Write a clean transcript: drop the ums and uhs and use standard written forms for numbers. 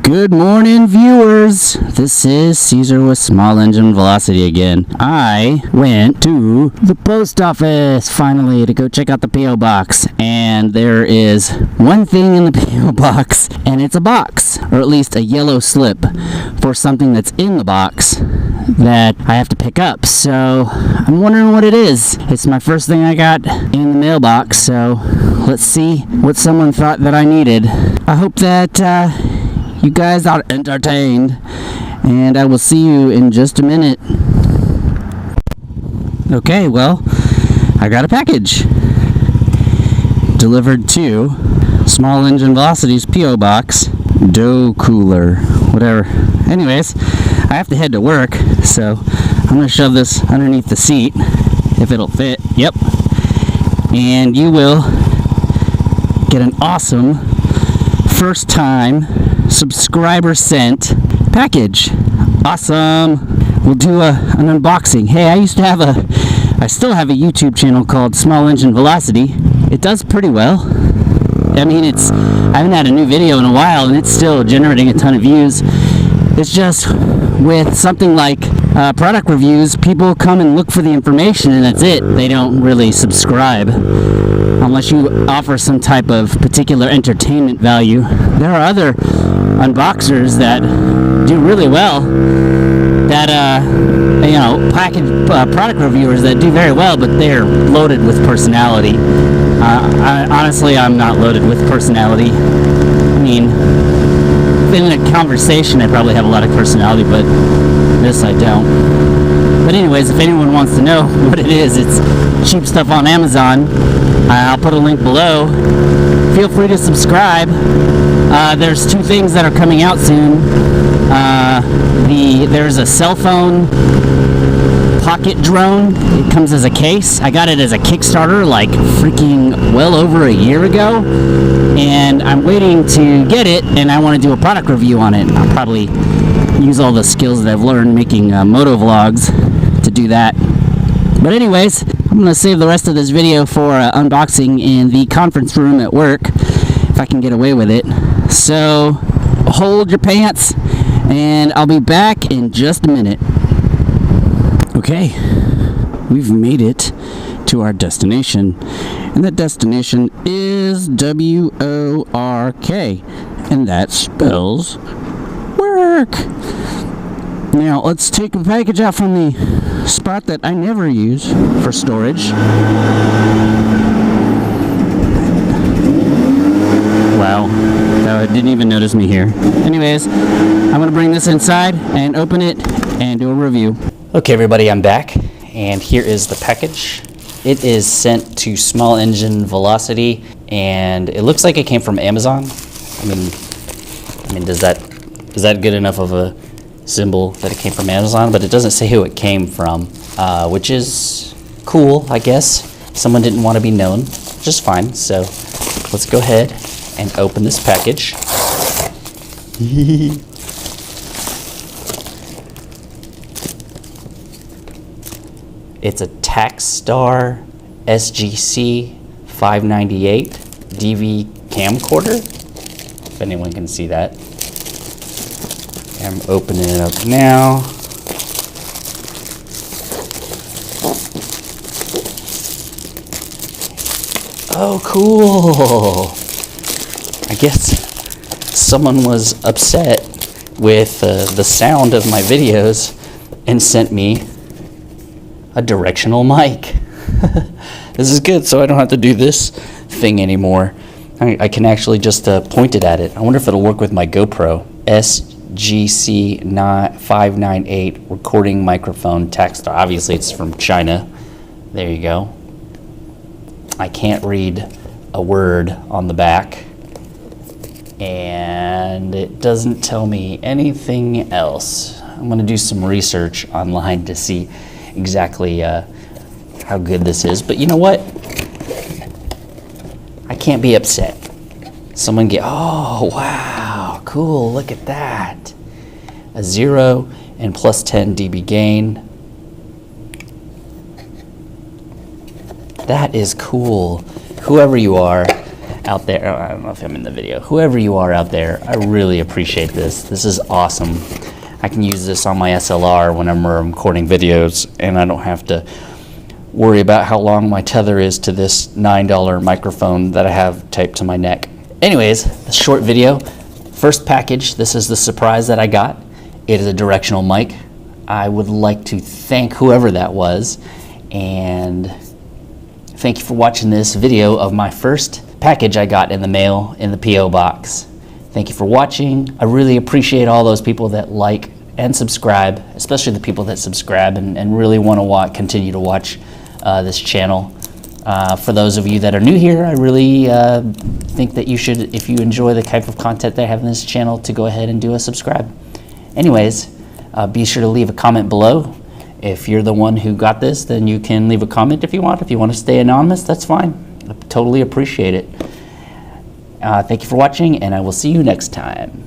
Good morning, viewers. This is Caesar with Small Engine Velocity again. I went to the post office finally to go check out the P.O. Box, and there is one thing in the P.O. Box, and it's a box, or at least a yellow slip for something that's in the box that I have to pick up. So I'm wondering what it is. It's my first thing I got in the mailbox, so let's see what someone thought that I needed. I hope that you guys are entertained, and I will see you in just a minute. Okay, well, I got a package delivered to Small Engine Velocity's P.O. Box, dough cooler, whatever. Anyways, I have to head to work, so I'm going to shove this underneath the seat, if it'll fit. Yep. And you will get an awesome first time subscriber sent package. Awesome. We'll do an unboxing. Hey, I still have a YouTube channel called Small Engine Velocity. It does pretty well. I mean, I haven't had a new video in a while, and it's still generating a ton of views. It's just with something like product reviews, people come and look for the information, and that's it. They don't really subscribe unless you offer some type of particular entertainment value. There are other unboxers that do really well, that product reviewers that do very well, but they're loaded with personality. Honestly, I'm not loaded with personality. I mean, in a conversation I probably have a lot of personality, but this I don't. But anyways, if anyone wants to know what it is, it's cheap stuff on Amazon. I'll put a link below. Feel free to subscribe. There's two things that are coming out soon. There's a cell phone pocket drone. It comes as a case. I got it as a Kickstarter like freaking well over a year ago, and I'm waiting to get it, and I want to do a product review on it. I'll probably use all the skills that I've learned making moto vlogs to do that. But anyways, I'm going to save the rest of this video for unboxing in the conference room at work, if I can get away with it. So hold your pants, and I'll be back in just a minute. Okay, we've made it to our destination, and that destination is W-O-R-K, and that spells work. Now let's take the package out from the spot that I never use for storage. Wow, that didn't even notice me here. Anyways, I'm gonna bring this inside and open it and do a review. Okay, everybody, I'm back, and here is the package. It is sent to Small Engine Velocity, and it looks like it came from Amazon. I mean, is that good enough of a symbol that it came from Amazon? But it doesn't say who it came from, which is cool, I guess. Someone didn't want to be known, which is fine. So let's go ahead and open this package. It's a Taxstar SGC 598 DV camcorder, if anyone can see that. I'm opening it up now. Oh, cool. I guess someone was upset with the sound of my videos and sent me a directional mic. This is good, so I don't have to do this thing anymore. I can actually just point it at it. I wonder if it'll work with my GoPro. SGC 598 recording microphone Taxstar. Obviously it's from China. There you go. I can't read a word on the back, and it doesn't tell me anything else. I'm going to do some research online to see exactly how good this is, but you know what? I can't be upset. Oh wow, cool, look at that. A 0 and plus 10 dB gain. That is cool. Whoever you are, out there, I don't know if I'm in the video, whoever you are out there, I really appreciate this. This is awesome. I can use this on my SLR when I'm recording videos, and I don't have to worry about how long my tether is to this $9 microphone that I have taped to my neck. Anyways, a short video. First package, this is the surprise that I got. It is a directional mic. I would like to thank whoever that was, and thank you for watching this video of my first package I got in the mail in the P.O. Box. Thank you for watching. I really appreciate all those people that like and subscribe, especially the people that subscribe and really want to continue to watch this channel. For those of you that are new here, I really think that you should, if you enjoy the type of content that I have in this channel, to go ahead and do a subscribe. Anyways, be sure to leave a comment below. If you're the one who got this, then you can leave a comment if you want. If you want to stay anonymous, that's fine. I totally appreciate it. Thank you for watching, and I will see you next time.